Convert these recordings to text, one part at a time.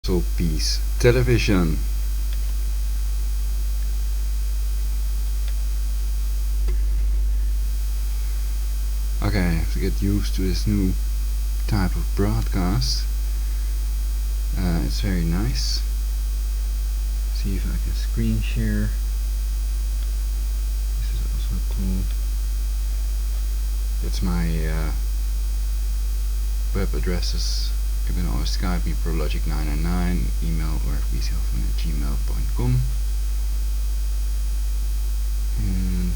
So peace television. Okay, I have to get used to this new type of broadcast. It's very nice. See if I can screen share. This is also cool. That's my web addresses. You can always Skype me prologic999, email or fbselfman@gmail.com. And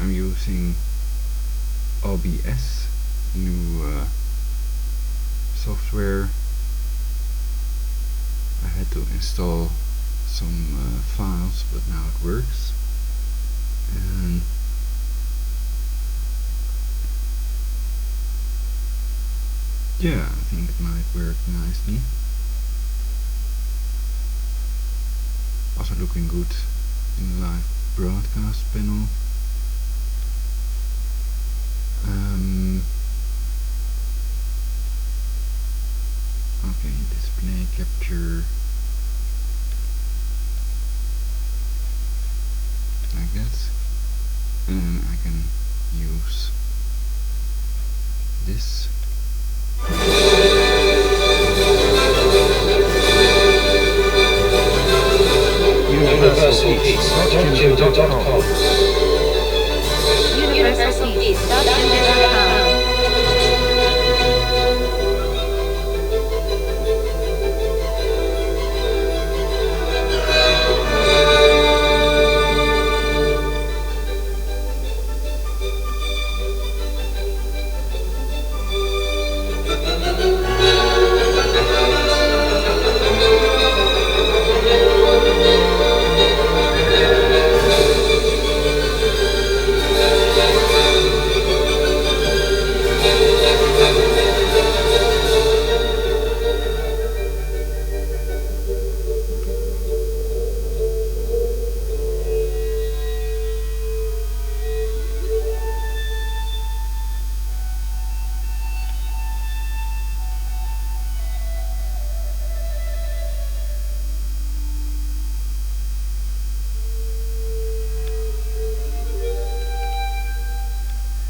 I'm using OBS, new software. I had to install some files, but now it works. And yeah, I think it might work nicely. Also looking good in the live broadcast panel. Okay, display capture like that, and I can use this. Universalpeace.com.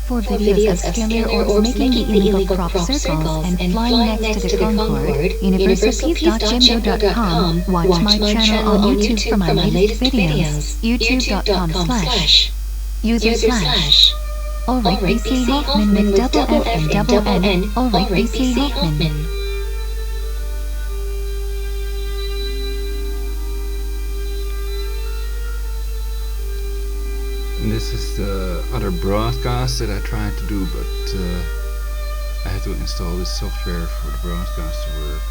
For videos of scalar orbs making the illegal crop circles and flying next to the Concorde, universalpeace.gimdo.com. Watch my channel on YouTube for my latest videos. youtube.com/user/. Alright, BC Hoffman with double F and double N. Alright, BC Hoffman. And this is the other broadcast that I tried to do, but I had to install this software for the broadcast to work.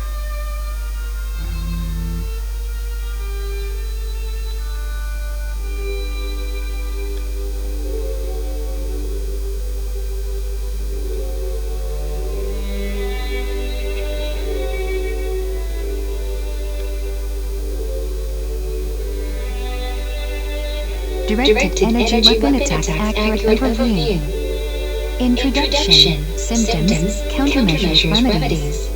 Directed Energy Weapon Attack Accurate Overview. Introduction. Symptoms, Countermeasures, Remedies.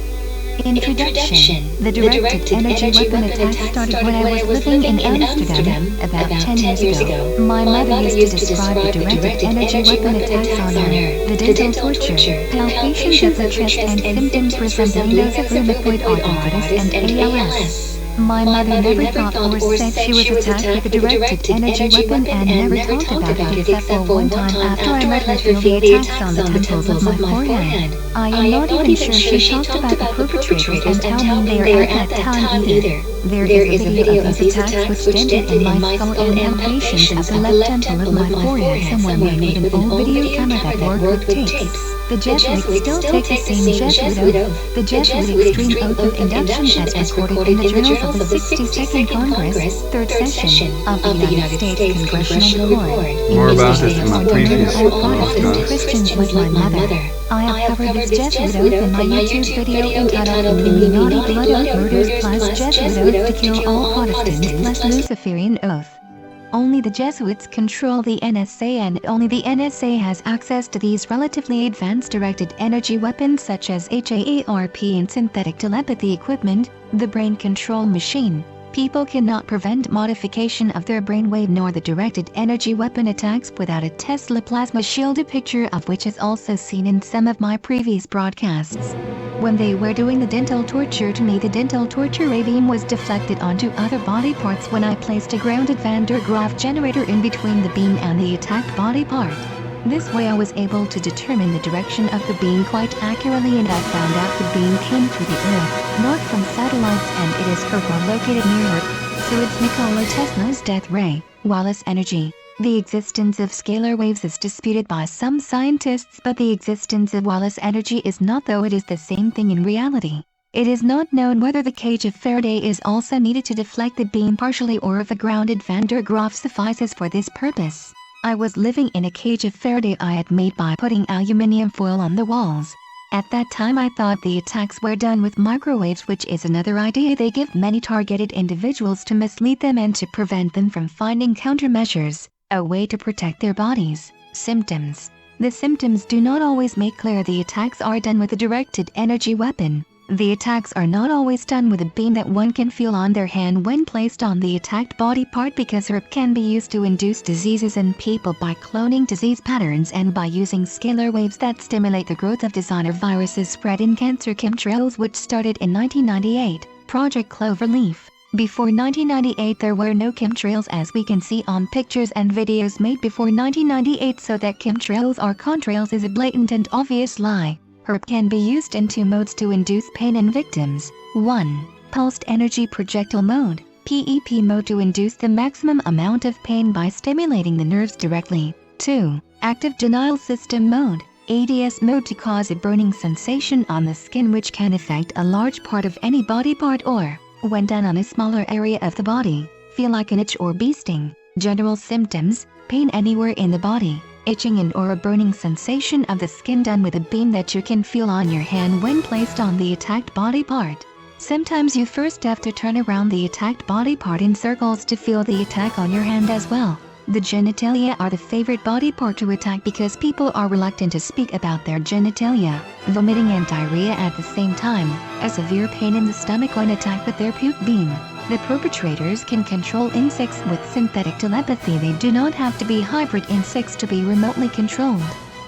Introduction. The Directed Energy Weapon Attack started when I was living in Amsterdam about 10 years ago. My mother used to describe the Directed Energy Weapon attacks on her. The dental torture, palpitations of the chest and symptoms resembling those of rheumatoid arthritis and ALS. My mother never thought or said she was attacked with a directed energy weapon and never talked about it except for one time after I let her feel the attacks on the temples of my forehead. I am not even sure she talked about the perpetrators and how mean they are at that time either. There is a video of these attacks which dented in my skull and palpitations of the left temple of my forehead someone made with an old video camera that worked with tapes. The Jesuits still take the same Jesuit oath. The Jesuit extreme oath of induction as recorded in the journals of the 62nd Congress, 3rd Session of the United States Congressional Report. More about this in my previous broadcast. Christians with my mother. I have covered this Jesuit oath in my YouTube video entitled Illuminati Blood Oath Murders plus Jesuit Oath to Kill All Protestants plus Luciferian Oath. Only the Jesuits control the NSA, and only the NSA has access to these relatively advanced directed energy weapons such as HAARP and synthetic telepathy equipment, the brain control machine. People cannot prevent modification of their brainwave nor the directed energy weapon attacks without a Tesla plasma shield, a picture of which is also seen in some of my previous broadcasts. When they were doing the dental torture to me, the dental torture ray beam was deflected onto other body parts when I placed a grounded Van der Graaf generator in between the beam and the attacked body part. This way I was able to determine the direction of the beam quite accurately, and I found out the beam came through the Earth, not from satellites, and it is located near Earth, so it's Nikola Tesla's death ray, Wallace energy. The existence of scalar waves is disputed by some scientists, but the existence of Wallace energy is not, though it is the same thing in reality. It is not known whether the cage of Faraday is also needed to deflect the beam partially, or if a grounded Van der Graaf suffices for this purpose. I was living in a cage of Faraday I had made by putting aluminium foil on the walls. At that time I thought the attacks were done with microwaves, which is another idea they give many targeted individuals to mislead them and to prevent them from finding countermeasures, a way to protect their bodies. Symptoms. The symptoms do not always make clear the attacks are done with a directed energy weapon. The attacks are not always done with a beam that one can feel on their hand when placed on the attacked body part, because HAARP can be used to induce diseases in people by cloning disease patterns and by using scalar waves that stimulate the growth of designer viruses spread in cancer. Chemtrails, which started in 1998, Project Cloverleaf. Before 1998 there were no chemtrails, as we can see on pictures and videos made before 1998, so that chemtrails are contrails is a blatant and obvious lie. HAARP can be used in two modes to induce pain in victims. 1. Pulsed Energy Projectile Mode, PEP mode, to induce the maximum amount of pain by stimulating the nerves directly. 2. Active Denial System Mode, ADS mode, to cause a burning sensation on the skin which can affect a large part of any body part, or, when done on a smaller area of the body, feel like an itch or bee sting. General symptoms: pain anywhere in the body, itching and or a burning sensation of the skin done with a beam that you can feel on your hand when placed on the attacked body part. Sometimes you first have to turn around the attacked body part in circles to feel the attack on your hand as well. The genitalia are the favorite body part to attack because people are reluctant to speak about their genitalia. Vomiting and diarrhea at the same time, a severe pain in the stomach when attacked with their puke beam. The perpetrators can control insects with synthetic telepathy. They do not have to be hybrid insects to be remotely controlled.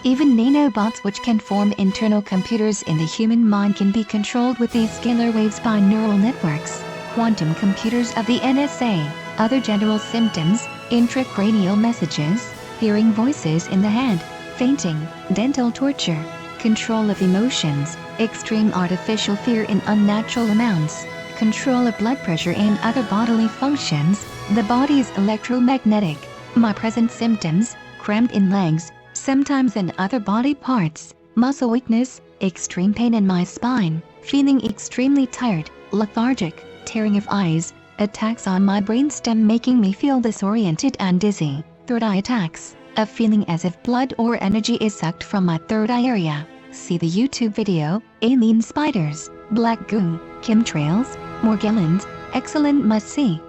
Even nanobots, which can form internal computers in the human mind, can be controlled with these scalar waves by neural networks. Quantum computers of the NSA. Other general symptoms: intracranial messages, hearing voices in the head, fainting, dental torture, control of emotions, extreme artificial fear in unnatural amounts, control of blood pressure and other bodily functions. The body is electromagnetic. My present symptoms: cramped in legs, sometimes in other body parts, muscle weakness, extreme pain in my spine, feeling extremely tired, lethargic, tearing of eyes, attacks on my brainstem making me feel disoriented and dizzy, third eye attacks, a feeling as if blood or energy is sucked from my third eye area. See the YouTube video, Alien Spiders, Black Goo, Chemtrails, Morgellons, excellent must-see.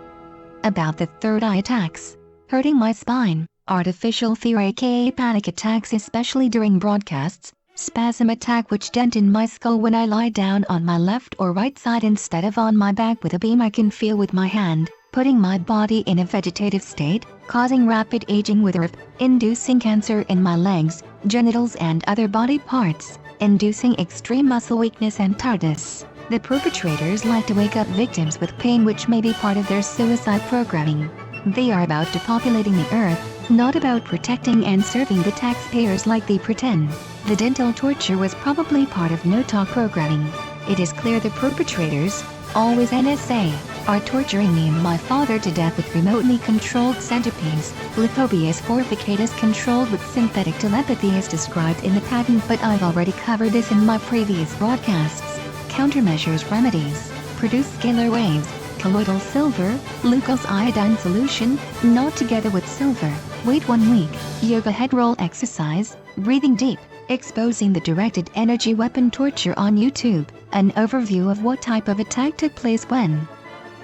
About the third eye attacks: hurting my spine, artificial fear aka panic attacks especially during broadcasts, spasm attack which dent in my skull when I lie down on my left or right side instead of on my back with a beam I can feel with my hand, putting my body in a vegetative state, causing rapid aging with HAARP, inducing cancer in my legs, genitals and other body parts, inducing extreme muscle weakness and tiredness. The perpetrators like to wake up victims with pain, which may be part of their suicide programming. They are about depopulating the earth, not about protecting and serving the taxpayers like they pretend. The dental torture was probably part of no-talk programming. It is clear the perpetrators, always NSA, are torturing me and my father to death with remotely controlled centipedes, Lithobius forficatus controlled with synthetic telepathy as described in the patent, but I've already covered this in my previous broadcasts. Countermeasures: remedies: produce scalar waves, colloidal silver, glucose iodine solution, not together with silver, wait 1 week, yoga head roll exercise, breathing deep, exposing the directed energy weapon torture on YouTube, an overview of what type of attack took place when.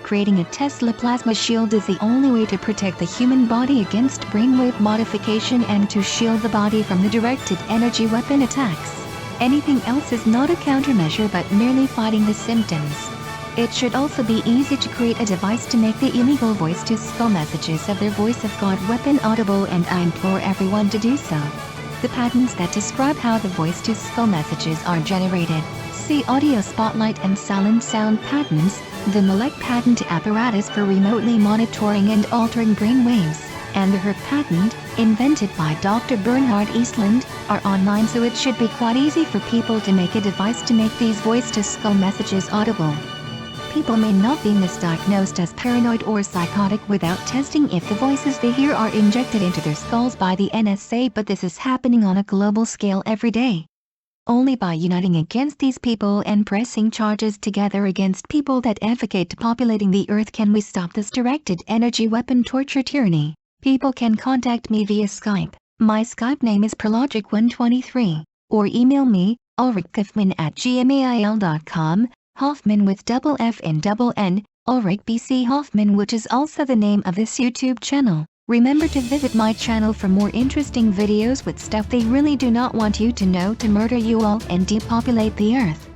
Creating a Tesla plasma shield is the only way to protect the human body against brainwave modification and to shield the body from the directed energy weapon attacks. Anything else is not a countermeasure but merely fighting the symptoms. It should also be easy to create a device to make the illegal voice-to-skull messages of their voice of God weapon audible, and I implore everyone to do so. The patents that describe how the voice-to-skull messages are generated, see Audio Spotlight and Silent Sound patents, the Malek patent apparatus for remotely monitoring and altering brain waves, and the HER patent, invented by Dr. Bernhard Eastland, are online, so it should be quite easy for people to make a device to make these voice-to-skull messages audible. People may not be misdiagnosed as paranoid or psychotic without testing if the voices they hear are injected into their skulls by the NSA, but this is happening on a global scale every day. Only by uniting against these people and pressing charges together against people that advocate depopulating the earth can we stop this directed energy weapon torture tyranny. People can contact me via Skype. My Skype name is Perlogic123, or email me, ulrichkaufmann@gmail.com, Hoffman with double F and double N, Ulrich BC Hoffman, which is also the name of this YouTube channel. Remember to visit my channel for more interesting videos with stuff they really do not want you to know to murder you all and depopulate the earth.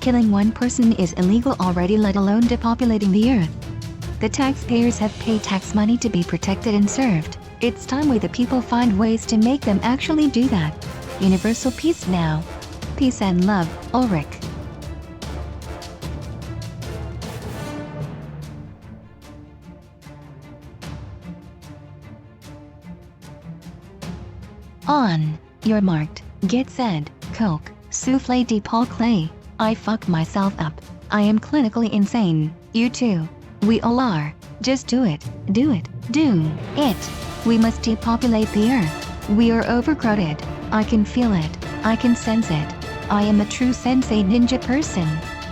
Killing one person is illegal already, let alone depopulating the earth. The taxpayers have paid tax money to be protected and served. It's time we the people find ways to make them actually do that. Universal peace now. Peace and love, Ulrich. On. You're marked. Get said. Coke. Souffle de Paul Clay. I fuck myself up. I am clinically insane. You too. We all are. Just do it. Do it. Do it. We must depopulate the earth. We are overcrowded. I can feel it. I can sense it. I am a true sensei ninja person.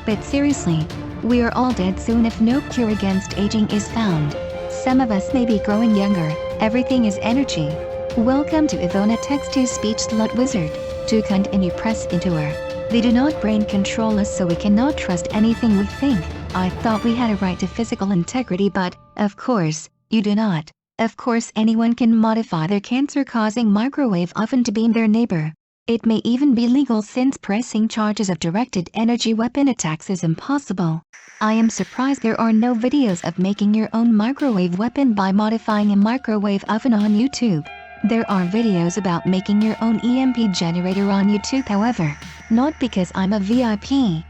But seriously, we are all dead soon if no cure against aging is found. Some of us may be growing younger. Everything is energy. Welcome to Ivona text-to-speech slut wizard. To continue press into her. They do not brain control us, so we cannot trust anything we think. I thought we had a right to physical integrity, but, of course, you do not. Of course anyone can modify their cancer-causing microwave oven to beam their neighbor. It may even be legal since pressing charges of directed energy weapon attacks is impossible. I am surprised there are no videos of making your own microwave weapon by modifying a microwave oven on YouTube. There are videos about making your own EMP generator on YouTube, however. Not because I'm a VIP.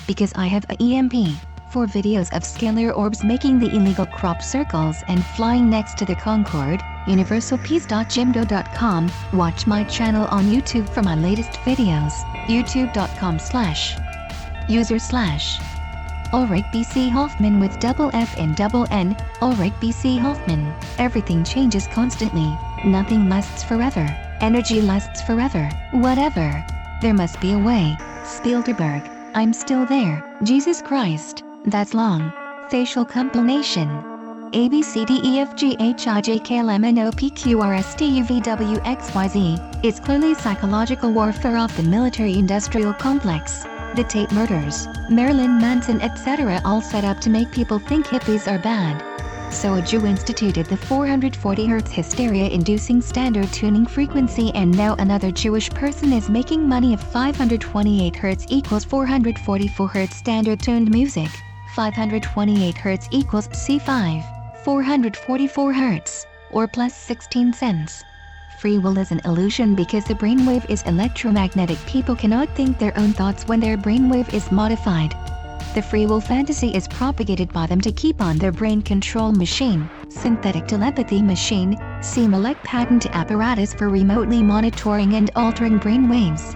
Because I have a EMP. For videos of scalar orbs making the illegal crop circles and flying next to the Concorde, universalpeace.jimdo.com, watch my channel on YouTube for my latest videos, youtube.com/user/Ulrich BC Hoffman with double F and double N, Ulrich BC Hoffman. Everything changes constantly. Nothing lasts forever. Energy lasts forever. Whatever. There must be a way. Spielberg. I'm still there. Jesus Christ. That's long. Facial compilation. A B C D E F G H I J K L M N O P Q R S T U V W X Y Z. It's clearly psychological warfare of the military-industrial complex. The Tate murders, Marilyn Manson, etc. all set up to make people think hippies are bad. So a Jew instituted the 440 Hz hysteria-inducing standard tuning frequency, and now another Jewish person is making money of 528 Hz equals 444 Hz standard tuned music. 528 Hz equals C5, 444 Hz, or plus 16 cents. Free will is an illusion because the brainwave is electromagnetic. People cannot think their own thoughts when their brainwave is modified. The free will fantasy is propagated by them to keep on their brain control machine, synthetic telepathy machine, see Malek patent apparatus for remotely monitoring and altering brain waves.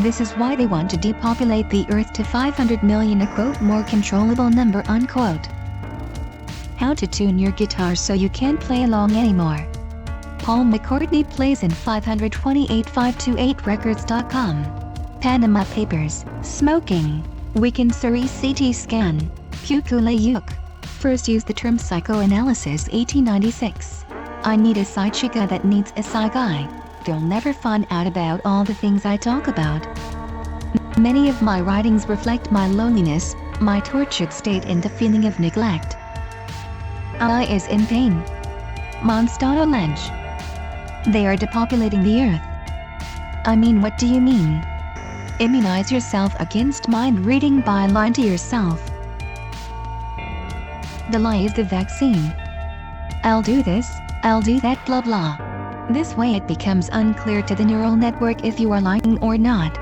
This is why they want to depopulate the earth to 500 million, a quote more controllable number unquote. How to tune your guitar so you can't play along anymore. Paul McCartney plays in 528.528records.com. Panama Papers, smoking. Weekend Surrey CT scan. Kukulayuk. First used the term psychoanalysis 1896. I need a side chica that needs a side guy. They'll never find out about all the things I talk about. Many of my writings reflect my loneliness, my tortured state and the feeling of neglect. I is in pain. Monstano Lenge. They are depopulating the earth. I mean, what do you mean? Immunize yourself against mind reading by lying to yourself. The lie is the vaccine. I'll do this, I'll do that, blah blah. This way it becomes unclear to the neural network if you are lying or not.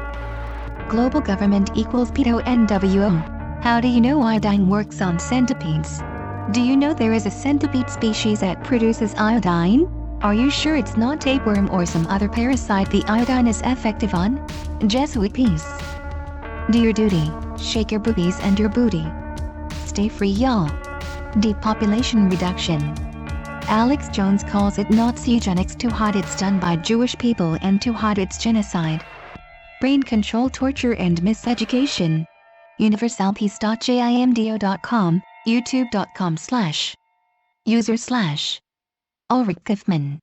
Global government equals pedo NWO. How do you know iodine works on centipedes? Do you know there is a centipede species that produces iodine? Are you sure it's not tapeworm or some other parasite the iodine is effective on? Jesuit peace. Do your duty, shake your boobies and your booty. Stay free, y'all. Depopulation reduction. Alex Jones calls it Nazi eugenics to hide it's done by Jewish people and to hide it's genocide. Brain control, torture and miseducation. universalpeace.jimdo.com, youtube.com/user/ Ulrich Kaufmann.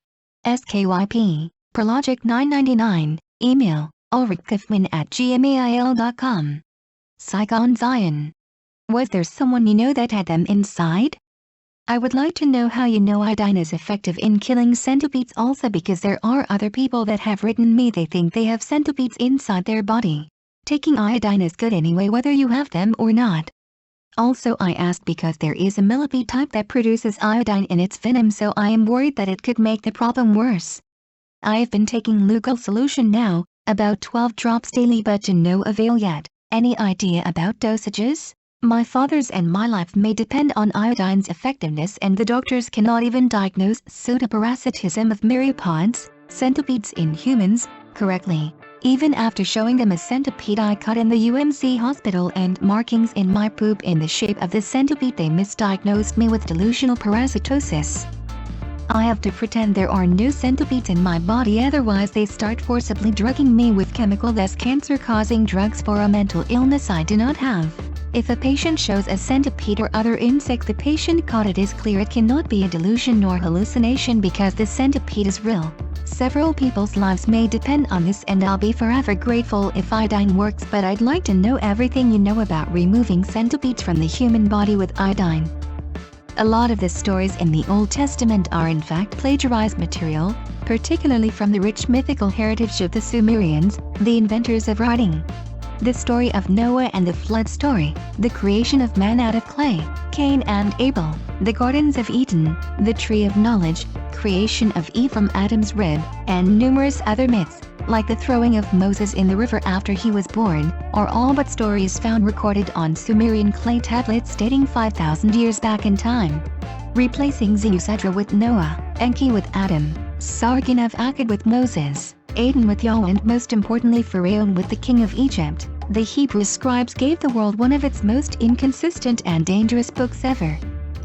SKYP, Prologic 999, email, ulrichkaufmann@gmail.com. Saigon Zion. Was there someone you know that had them inside? I would like to know how you know iodine is effective in killing centipedes also, because there are other people that have written me they think they have centipedes inside their body. Taking iodine is good anyway whether you have them or not. Also I asked because there is a millipede type that produces iodine in its venom, so I am worried that it could make the problem worse. I have been taking Lugal solution now, about 12 drops daily, but to no avail yet. Any idea about dosages? My father's and my life may depend on iodine's effectiveness, and the doctors cannot even diagnose pseudoparasitism of myriapods, centipedes in humans, correctly. Even after showing them a centipede I caught in the UMC hospital and markings in my poop in the shape of the centipede, they misdiagnosed me with delusional parasitosis. I have to pretend there are no centipedes in my body, otherwise they start forcibly drugging me with chemical thus cancer-causing drugs for a mental illness I do not have. If a patient shows a centipede or other insect the patient caught, it is clear it cannot be a delusion nor hallucination because the centipede is real. Several people's lives may depend on this, and I'll be forever grateful if iodine works, but I'd like to know everything you know about removing centipedes from the human body with iodine. A lot of the stories in the Old Testament are in fact plagiarized material, particularly from the rich mythical heritage of the Sumerians, the inventors of writing. The story of Noah and the flood story, the creation of man out of clay, Cain and Abel, the gardens of Eden, the tree of knowledge, creation of Eve from Adam's rib, and numerous other myths, like the throwing of Moses in the river after he was born, are all but stories found recorded on Sumerian clay tablets dating 5,000 years back in time. Replacing Zeusudra with Noah, Enki with Adam, Sargon of Akkad with Moses, Aden with Yahweh, and most importantly Pharaoh with the king of Egypt, the Hebrew scribes gave the world one of its most inconsistent and dangerous books ever.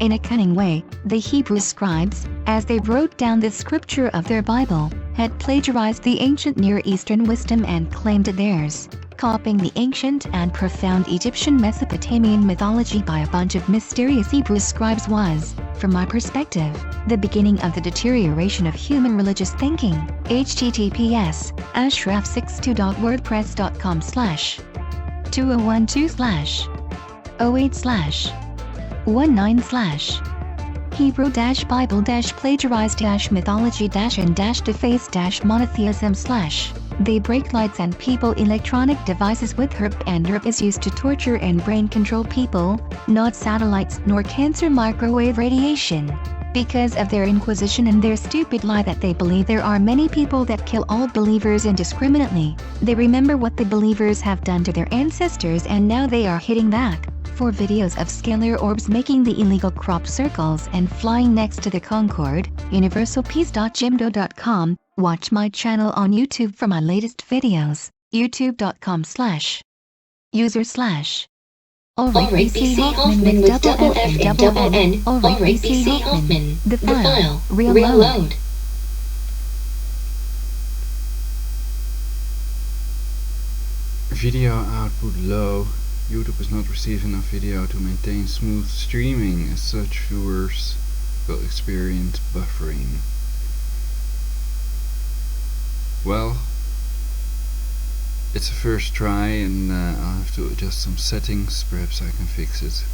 In a cunning way, the Hebrew scribes, as they wrote down the scripture of their Bible, had plagiarized the ancient Near Eastern wisdom and claimed it theirs, copying the ancient and profound Egyptian Mesopotamian mythology by a bunch of mysterious Hebrew scribes was, from my perspective, the beginning of the deterioration of human religious thinking. https://ashraf62.wordpress.com/2012/08/19/ Hebrew-Bible-plagiarize-deface-monotheism/ They break lights and people electronic devices with HERP, and HERP is used to torture and brain control people, not satellites nor cancer microwave radiation. Because of their inquisition and their stupid lie that they believe there are many people that kill all believers indiscriminately, they remember what the believers have done to their ancestors, and now they are hitting back. For videos of scalar orbs making the illegal crop circles and flying next to the Concorde, universalpeace.jimdo.com, watch my channel on YouTube for my latest videos, youtube.com/user/ Ulrich B.C. Hoffman with double F and double N. Ulrich B.C. Hoffman. The file. Real load. Video output low. YouTube is not receiving enough video to maintain smooth streaming, as such viewers will experience buffering. Well, it's a first try, and I'll have to adjust some settings. Perhaps I can fix it.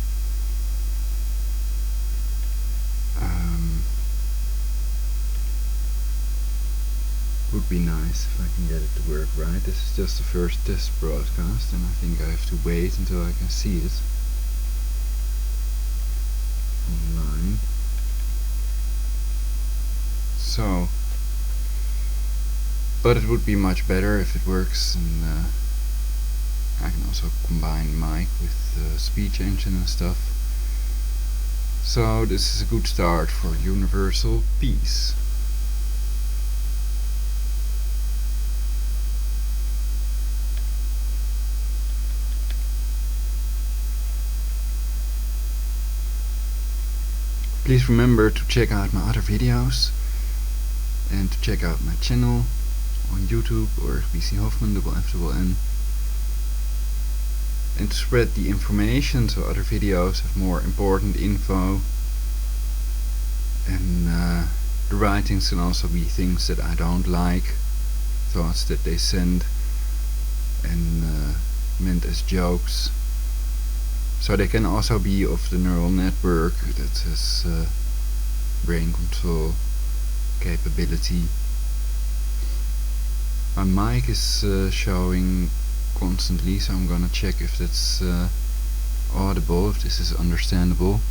Would be nice if I can get it to work right. This is just the first test broadcast, and I think I have to wait until I can see it online. So, but it would be much better if it works, and I can also combine mic with speech engine and stuff. So this is a good start for universal peace. Please remember to check out my other videos and to check out my channel on YouTube or BC Hoffman FFN, and to spread the information so other videos have more important info, and the writings can also be things that I don't like, thoughts that they send and meant as jokes. So they can also be of the neural network that has brain control capability. My mic is showing constantly, so I'm gonna check if that's audible, if this is understandable.